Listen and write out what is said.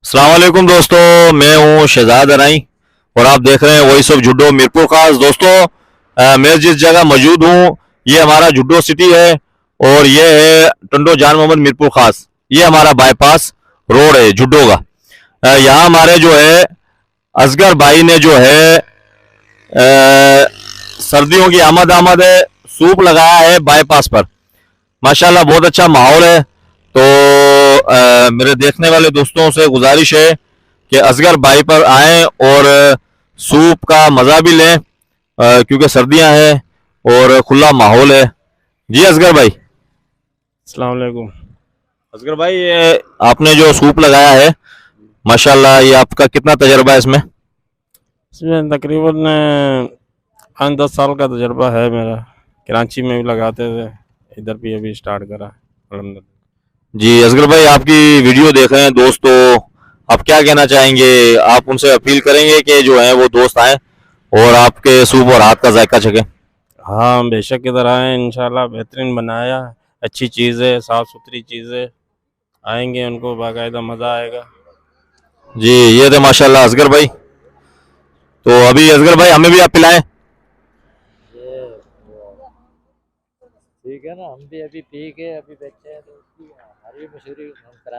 अस्सलाम वालेकुम दोस्तों, मैं हूं शहजाद अराई और आप देख रहे हैं वॉइस ऑफ जुड्डो मीरपुर खास। दोस्तों, मैं जिस जगह मौजूद हूं ये हमारा जुड्डो सिटी है और ये है टंडो जान मोहम्मद मीरपुर खास। ये हमारा बाईपास रोड है जुड्डो का। यहाँ हमारे जो है असगर भाई ने जो है सर्दियों की आमद आमद है, सूप लगाया है बाईपास पर। माशाल्लाह बहुत अच्छा माहौल है। तो मेरे देखने वाले दोस्तों से गुजारिश है कि असगर भाई पर आएं और सूप का मज़ा भी लें, क्योंकि सर्दियां हैं और खुला माहौल है। जी असगर भाई। अस्सलाम वालेकुम। असगर भाई, ये आपने जो सूप लगाया है माशाल्लाह, ये आपका कितना तजर्बा है इसमें? इसमें तकरीबन 5-10 साल का तजर्बा है मेरा। कराची में भी लगाते थे, इधर भी अभी स्टार्ट करा अल्हम्दुलिल्लाह। जी असगर भाई, आपकी वीडियो देख रहे हैं दोस्तों, आप क्या कहना चाहेंगे? आप उनसे अपील करेंगे कि जो है वो दोस्त आए और आपके सूप और हाथ का जायका चखें? हाँ बेशक इधर आए, इंशाल्लाह बेहतरीन बनाया, अच्छी चीज़ है, साफ़ सुथरी चीज़ है। आएंगे उनको बाकायदा मज़ा आएगा। जी ये थे माशाल्लाह असगर भाई। तो अभी असगर भाई हमें भी आप पिलाएं। ये ठीक है ना, हम भी अभी पी के अभी बैठे हैं तो उसकी हमारी भी मशहूरी हम करा